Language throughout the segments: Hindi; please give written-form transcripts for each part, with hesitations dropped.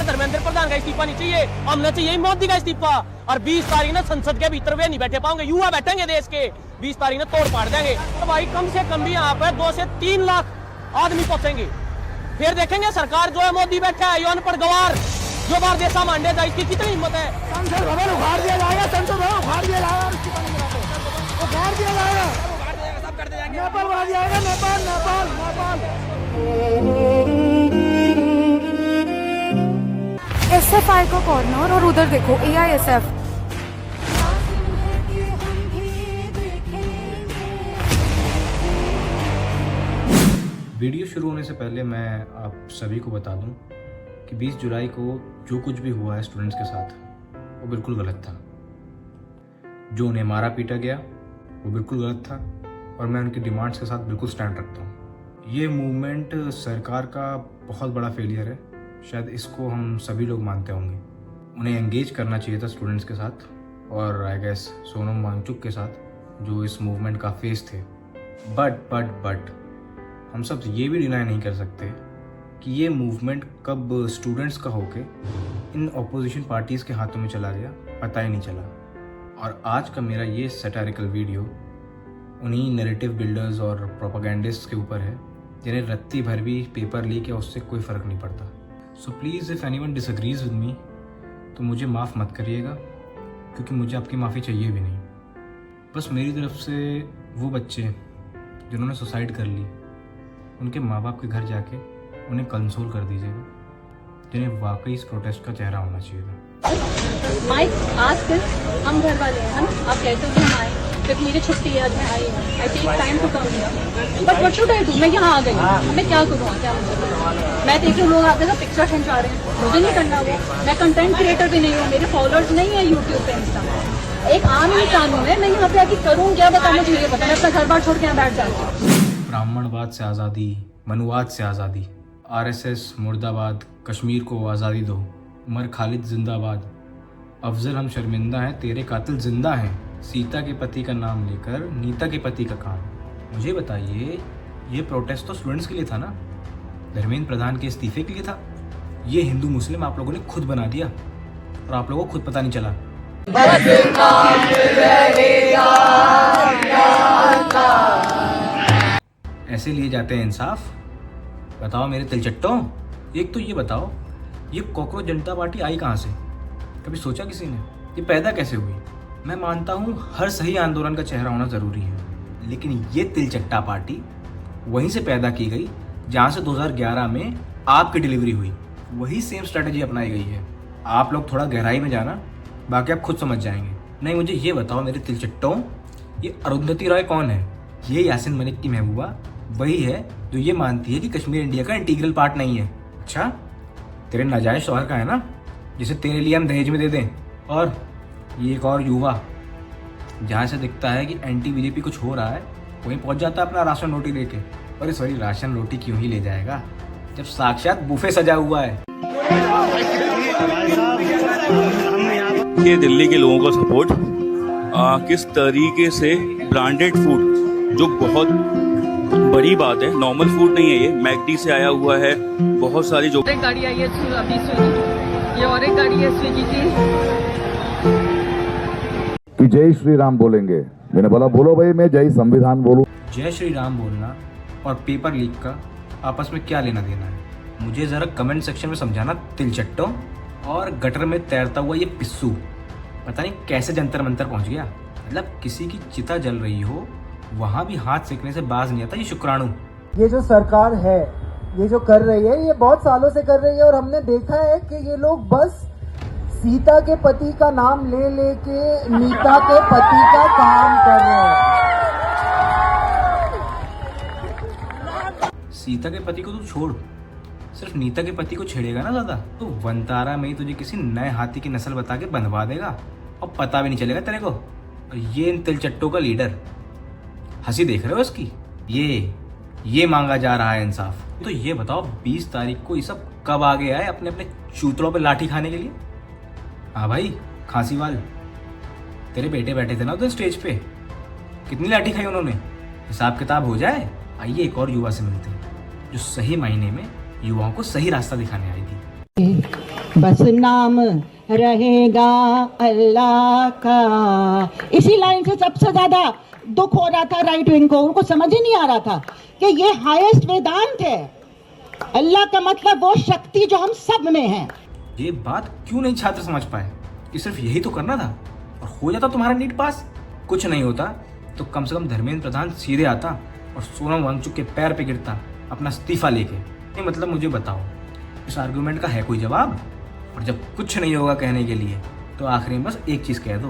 धर्मेंद्र प्रधान का इस्तीफा नहीं चाहिए, हमने चाहिए मोदी का इस्तीफा। और 20 तारीख ना संसद के भीतर वे नहीं बैठे पाओगे, युवा बैठेंगे देश के, 20 तारीख ना तोड़ पाड़ देंगे। तो भाई कम से कम भी यहाँ पे 2 से 3 लाख आदमी पहुंचेंगे। फिर देखेंगे सरकार जो है मोदी बैठा है, अनपढ़ गवार जो बार देशा मांडे था, इसकी कितनी हिम्मत है। संसद भवन उखाड़ दिया जाएगा, संसद भवन उखाड़ दिया जाएगा, उखाड़ दिया जाएगा, सब कर दिया जाएगा, नेपाल उखाड़ दिया जाएगा, नेपाल नेपाल नेपाल। एसएफआई का कॉर्नर और उधर देखो एआईएसएफ। वीडियो शुरू होने से पहले मैं आप सभी को बता दूं कि 20 जुलाई को जो कुछ भी हुआ है स्टूडेंट्स के साथ वो बिल्कुल गलत था। जो उन्हें मारा पीटा गया वो बिल्कुल गलत था और मैं उनकी डिमांड्स के साथ बिल्कुल स्टैंड रखता हूँ। ये मूवमेंट सरकार का बहुत बड़ा फेलियर है, शायद इसको हम सभी लोग मानते होंगे। उन्हें एंगेज करना चाहिए था स्टूडेंट्स के साथ और आई गेस सोनम वांगचुक के साथ जो इस मूवमेंट का फेस थे। बट हम सब ये भी डिनाई नहीं कर सकते कि ये मूवमेंट कब स्टूडेंट्स का होके इन अपोजिशन पार्टीज़ के हाथों में चला गया पता ही नहीं चला। और आज का मेरा ये सैटारिकल वीडियो उन्हीं नैरेटिव बिल्डर्स और प्रोपेगेंडिस्ट्स के ऊपर है जिन्हें रत्ती भर भी पेपर लीक या उससे कोई फ़र्क नहीं पड़ता। So please if anyone disagrees with me तो मुझे माफ़ मत करिएगा, क्योंकि मुझे आपकी माफ़ी चाहिए भी नहीं। बस मेरी तरफ से वो बच्चे जिन्होंने सुसाइड कर ली उनके माँ बाप के घर जाके उन्हें कंसोल कर दीजिएगा, जिन्हें वाकई इस प्रोटेस्ट का चेहरा होना चाहिए था। माइक आज फिर हम घर वाले हैं ना, आप कहते हो कि हम आए क्योंकि मेरी छुट्टी है, आज मैं आई हूँ। I take time to come here, but what should I do? मैं यहाँ आ गई हूँ, मैं क्या करूँ? क्या मुझे, मैं देख रही हूँ लोग आते हैं पिक्चर खिंचवा रहे हैं, मुझे नहीं करना वो। मैं कंटेंट क्रिएटर भी नहीं हूँ, मेरे फॉलोअर्स नहीं है यूट्यूब पे, इंस्टा पे। एक आम इंसान हूँ मैं यहाँ पे आके करूँ क्या? बता मुझे ये बता, मैं अपना घर बार छोड़ के यहाँ बैठ जाती हूँ। ब्राह्मणवाद से आज़ादी, मनुवाद से आज़ादी, आरएसएस मुर्दाबाद, कश्मीर को आज़ादी दो, उमर खालिद जिंदाबाद, अफजल हम शर्मिंदा हैं तेरे कातिल जिंदा हैं, सीता के पति का नाम लेकर नीता के पति का काम। मुझे बताइए, ये प्रोटेस्ट तो स्टूडेंट्स के लिए था ना, धर्मेंद्र प्रधान के इस्तीफे के लिए था? ये हिंदू मुस्लिम आप लोगों ने खुद बना दिया और आप लोगों को खुद पता नहीं चला। ऐसे लिए जाते हैं इंसाफ? बताओ मेरे तिलचट्टों, एक तो ये बताओ, ये कॉकरोच जनता पार्टी आई कहाँ से? कभी सोचा किसी ने ये पैदा कैसे हुई? मैं मानता हूँ हर सही आंदोलन का चेहरा होना ज़रूरी है, लेकिन ये तिलचट्टा पार्टी वहीं से पैदा की गई जहाँ से 2011 में आपकी डिलीवरी हुई। वही सेम स्ट्रेटजी अपनाई गई है। आप लोग थोड़ा गहराई में जाना, बाकी आप खुद समझ जाएंगे। नहीं, मुझे ये बताओ मेरे तिलचट्टों, ये अरुंधति रॉय कौन है? ये यासिन मलिक की महबूबा वही है जो ये मानती है कि कश्मीर इंडिया का इंटीग्रल पार्ट नहीं है। अच्छा, तेरे नाजायज शौहर का है ना, जिसे तेरे लिए हम दहेज में दे दें। और ये एक और युवा जहाँ से दिखता है कि एंटी बीजेपी कुछ हो रहा है, वहीं पहुँच जाता है अपना राशन रोटी लेके। और सॉरी, राशन रोटी क्यों ही ले जाएगा जब साक्षात बुफे सजा हुआ है। ये दिल्ली के लोगों का सपोर्ट किस तरीके से ब्रांडेड फूड, जो बहुत बड़ी बात है, नॉर्मल फूड नहीं है, ये मैकडी से आया हुआ है। बहुत सारी जो एक गाड़ी आई है अभी स्विगी, ये और एक गाड़ी है स्विगी की। कि जय श्री राम बोलेंगे, मैंने बोला बोलो भाई, मैं जय संविधान बोलूं। जय श्री राम बोलना और पेपर लीक का आपस में क्या लेना देना है? मुझे ज़रा कमेंट सेक्शन में समझाना तिलचट्टों। और गटर में तैरता हुआ ये पिस्सू पता नहीं कैसे जंतर मंतर पहुंच गया। मतलब किसी की चिता जल रही हो वहाँ भी हाथ सेकने से बाज नहीं आता ये शुक्राणु। ये जो सरकार है, ये जो कर रही है, ये बहुत सालों से कर रही है और हमने देखा है कि ये लोग बस सीता के पति का नाम ले लेके नीता के पति का काम कर रहे हैं। सीता के पति को तो छोड़, सिर्फ नीता के पति को छेड़ेगा ना ज़्यादा तो वंतारा में ही तुझे किसी नए हाथी की नस्ल बता के बंधवा देगा और पता भी नहीं चलेगा तेरे को। और ये इन तिलचट्टों का लीडर, हंसी देख रहे हो इसकी? ये मांगा जा रहा है इंसाफ। तो ये बताओ 20 तारीख को ये सब कब आगे आए अपने अपने चूतड़ों पे लाठी खाने के लिए? हाँ भाई, खांसी वाल, तेरे बेटे बैठे थे ना उधर स्टेज पे, कितनी लाठी खाई उन्होंने? हिसाब किताब हो जाए। आइए एक और युवा से मिलते हैं जो सही मायने में युवाओं को सही रास्ता दिखाने आई थी। बस नाम रहेगा अल्लाह का। इसी लाइन से सबसे ज्यादा दुख हो रहा था राइट विंग को, उनको समझ ही नहीं आ रहा था कि ये हाईएस्ट वेदांत है। अल्लाह का मतलब वो शक्ति जो हम सब में है। ये बात क्यों नहीं छात्र समझ पाए कि सिर्फ यही तो करना था और हो जाता तुम्हारा नीट पास। कुछ नहीं होता तो कम से कम धर्मेंद्र प्रधान सीधे आता और सोनम वांगचुक के पैर पे गिरता अपना इस्तीफा लेके। ये मतलब मुझे बताओ, इस आर्गुमेंट का है कोई जवाब? और जब कुछ नहीं होगा कहने के लिए तो आखिरी में बस एक चीज कह दो,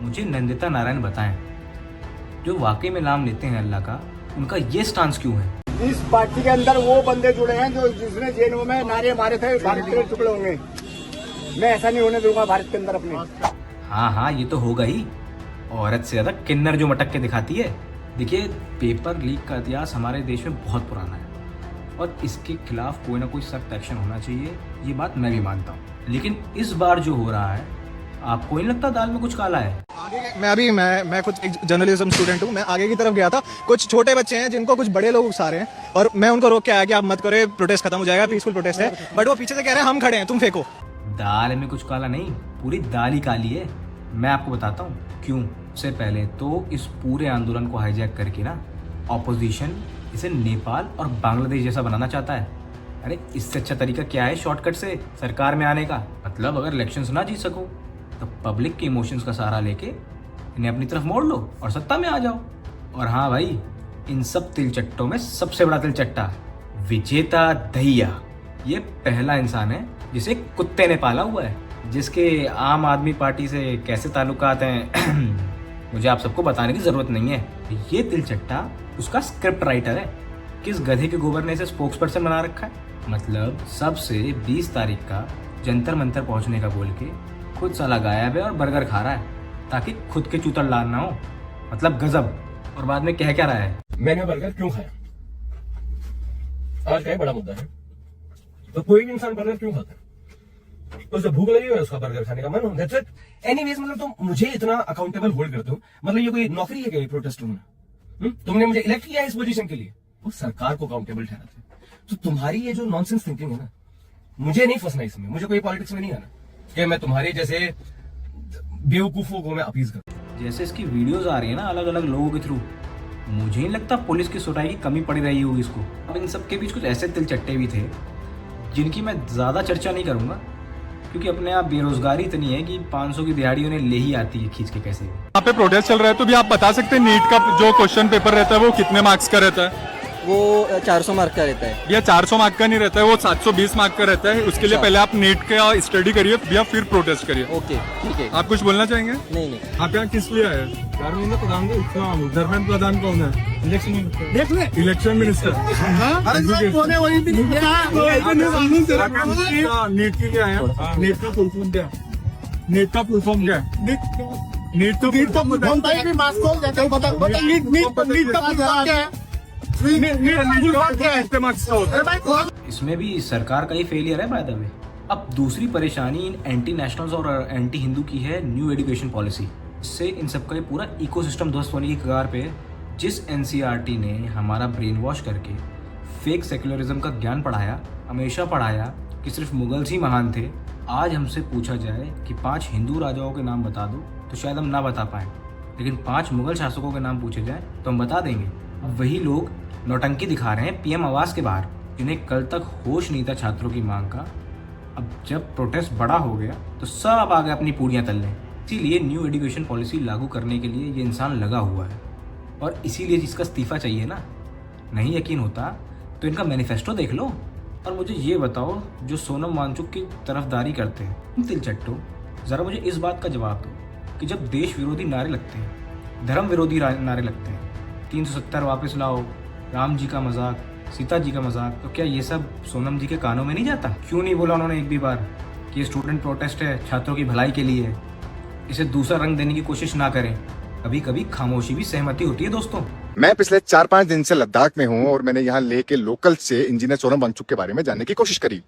मुझे नंदिता नारायण बताएं, जो वाकई में नाम लेते हैं अल्लाह का, उनका ये स्टांस क्यों है? इस पार्टी के अंदर वो बंदे जुड़े हैं जो जिसने जेएनयू में नारे मारे थे भारत के टुकड़े होंगे। मैं ऐसा नहीं होने दूंगा भारत के अंदर अपने। हाँ ये तो होगा ही। औरत से ज्यादा किन्नर जो मटक के दिखाती है। देखिए, पेपर लीक का इतिहास हमारे देश में बहुत पुराना है और इसके खिलाफ कोई ना कोई सख्त एक्शन होना चाहिए, ये बात मैं भी मानता हूँ। लेकिन इस बार जो हो रहा है, आपको नहीं लगता दाल में कुछ काला है? मैं खुद एक जर्नलिज्म स्टूडेंट हूँ। मैं आगे की तरफ गया था, कुछ छोटे बच्चे हैं जिनको कुछ बड़े लोग उकसा रहे हैं और मैं उनको रोक के आया कि आप मत करो, प्रोटेस्ट खत्म हो जाएगा, पीसफुल प्रोटेस्ट है। बट वो पीछे से कह रहे हैं हम खड़े हैं, तुम फेंको। दाल में कुछ काला नहीं, पूरी दाल ही काली है। मैं आपको बताता हूँ क्यों। सबसे पहले तो इस पूरे आंदोलन को हाईजैक करके ना ऑपोजिशन इसे नेपाल और बांग्लादेश जैसा बनाना चाहता है। अरे इससे अच्छा तरीका क्या है शॉर्टकट से सरकार में आने का? मतलब अगर इलेक्शंस ना जीत सको तो पब्लिक के इमोशंस का सहारा लेके इन्हें अपनी तरफ मोड़ लो और सत्ता में आ जाओ। और हाँ भाई, इन सब तिलचट्टों में सबसे बड़ा तिलचट्टा विजेता दहिया। ये पहला इंसान है जिसे कुत्ते ने पाला हुआ है, जिसके आम आदमी पार्टी से कैसे ताल्लुकात हैं मुझे आप सबको बताने की जरूरत नहीं है। ये तिलचट्टा उसका स्क्रिप्ट राइटर है। किस गधे के गोबर ने इसे स्पोक्स पर्सन बना रखा है? मतलब सबसे 20 तारीख का जंतर मंतर पहुंचने का बोल के खुद साला गायब है और बर्गर खा रहा है ताकि खुद के चूतर लाल ना हो। मतलब गजब। और बाद में कह क्या रहा है, मैंने बर्गर क्यों खाया? आज का ये बड़ा मुद्दा है। तो कोई भी इंसान बर्गर क्यों खाता है? उसे भूख लगी है, उसका बर्गर खाने का मन हो। That's it. एनीवेज, मतलब तुम मुझे इतना अकाउंटेबल होल्ड करते हो, मतलब ये कोई नौकरी है क्या ये प्रोटेस्ट में? तुमने मुझे इलेक्ट किया है इस पोजीशन के लिए, वो सरकार को अकाउंटेबल ठहराते हैं। तो तुम्हारी ये जो नॉनसेंस थिंकिंग है ना, मुझे नहीं फंसना इसमें। मुझे कोई पॉलिटिक्स में नहीं आना कि मैं तुम्हारे जैसे बेवकूफों को मैं अपीज करूं। जैसे इसकी वीडियोस आ रही है ना अलग अलग लोगों के थ्रू, मुझे नहीं लगता पुलिस की सुराई की कमी पड़ी रही होगी इसको। अब इन सब के बीच कुछ ऐसे तिलचट्टे भी थे जिनकी मैं ज़्यादा चर्चा नहीं करूंगा, क्योंकि अपने आप बेरोजगारी इतनी है कि 500 की दिहाड़ी उन्हें ले ही आती है खींच के कैसे। यहाँ पे प्रोटेस्ट चल रहा है, तो भी आप बता सकते हैं नीट का जो क्वेश्चन पेपर रहता है वो कितने मार्क्स का रहता है? वो 400 मार्क का रहता है। भैया 400 मार्क का नहीं रहता है, वो 720 मार्क का रहता है। उसके लिए पहले आप नीट का स्टडी करिए भैया, फिर प्रोटेस्ट करिए। ओके ठीक है। आप कुछ बोलना चाहेंगे? नहीं। आप यहाँ किस लिए आए? धर्मेंद्र प्रधान कौन है? Election minister. नीट के लिए आए हैं। नीट का फुल फॉर्म क्या? नीट का फुल फॉर्म क्या है? नीट तो इसमें भी सरकार का ही फेलियर है बाय द वे। अब दूसरी परेशानी इन एंटी नेशनल्स और एंटी हिंदू की है न्यू एजुकेशन पॉलिसी। इससे इन सबका ये पूरा इकोसिस्टम ध्वस्त होने की कगार पे है। जिस एनसीईआरटी ने हमारा ब्रेन वॉश करके फेक सेक्युलरिज्म का ज्ञान पढ़ाया, हमेशा पढ़ाया कि सिर्फ मुगल्स ही महान थे, आज हमसे पूछा जाए कि 5 हिंदू राजाओं के नाम बता दो तो शायद हम ना बता पाएं, लेकिन 5 मुगल शासकों के नाम पूछे जाए तो हम बता देंगे। अब वही लोग नौटंकी दिखा रहे हैं पीएम आवास के बाहर, जिन्हें कल तक होश नहीं था छात्रों की मांग का। अब जब प्रोटेस्ट बड़ा हो गया तो सब आ गए अपनी पूड़ियाँ तलने। इसीलिए न्यू एजुकेशन पॉलिसी लागू करने के लिए ये इंसान लगा हुआ है और इसीलिए जिसका इस्तीफा चाहिए ना। नहीं यकीन होता तो इनका मैनिफेस्टो देख लो। और मुझे ये बताओ, जो सोनम वांगचुक की तरफदारी करते हैं तिलचट्टो, ज़रा मुझे इस बात का जवाब दो कि जब देश विरोधी नारे लगते हैं, धर्म विरोधी नारे लगते हैं, 370 वापस लाओ, राम जी का मजाक, सीता जी का मजाक, तो क्या ये सब सोनम जी के कानों में नहीं जाता? क्यों नहीं बोला उन्होंने एक भी बार कि ये स्टूडेंट प्रोटेस्ट है, छात्रों की भलाई के लिए है, इसे दूसरा रंग देने की कोशिश ना करें। कभी कभी खामोशी भी सहमति होती है दोस्तों। मैं पिछले 4-5 दिन से लद्दाख में हूं और मैंने यहाँ लेह के लोकल से इंजीनियर सोनम वांगचुक के बारे में जानने की कोशिश करी।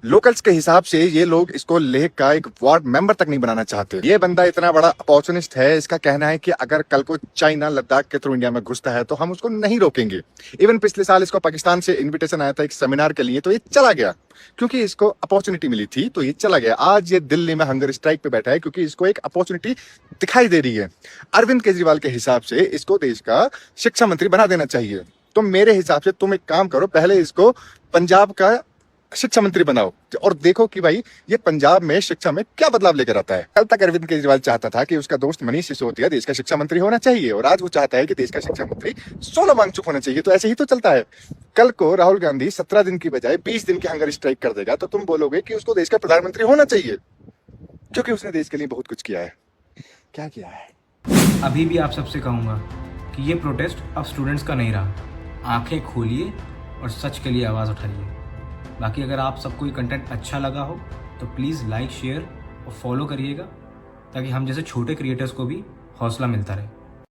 लोकल्स के हिसाब से ये लोग इसको लेह का एक वार्ड मेंबर तक नहीं बनाना चाहते। ये बंदा इतना बड़ा अपॉर्चुनिस्ट है, इसका कहना है कि अगर कल को चाइना लद्दाख के थ्रू इंडिया में घुसता है तो हम उसको नहीं रोकेंगे। इवन पिछले साल इसको पाकिस्तान से इन्विटेशन आया था एक सेमिनार के लिए, तो ये चला गया क्योंकि इसको अपॉर्चुनिटी मिली थी, तो ये चला गया। आज ये दिल्ली में हंगर स्ट्राइक पे बैठा है क्योंकि इसको एक अपॉर्चुनिटी दिखाई दे रही है। अरविंद केजरीवाल के हिसाब से इसको देश का शिक्षा मंत्री बना देना चाहिए। तो मेरे हिसाब से तुम एक काम करो, पहले इसको पंजाब का शिक्षा मंत्री बनाओ और देखो कि भाई ये पंजाब में शिक्षा में क्या बदलाव लेकर आता है। कल तक अरविंद केजरीवाल चाहता था कि उसका दोस्त मनीष सिसोदिया देश का शिक्षा मंत्री होना चाहिए, और आज वो चाहता है कि देश का शिक्षा मंत्री सोनम वांगचुक होना चाहिए। तो ऐसे ही तो चलता है। कल को राहुल गांधी 17 दिन की बजाय 20 दिन की हंगर स्ट्राइक कर देगा तो तुम बोलोगे कि उसको देश का प्रधानमंत्री होना चाहिए, क्योंकि उसने देश के लिए बहुत कुछ किया है। क्या किया है? अभी भी आप सबसे कहूँगा कि ये प्रोटेस्ट अब स्टूडेंट्स का नहीं रहा। आंखें खोलिए और सच के लिए आवाज़ उठाइए। बाकी अगर आप सबको ये कंटेंट अच्छा लगा हो तो प्लीज़ लाइक, शेयर और फॉलो करिएगा, ताकि हम जैसे छोटे क्रिएटर्स को भी हौसला मिलता रहे।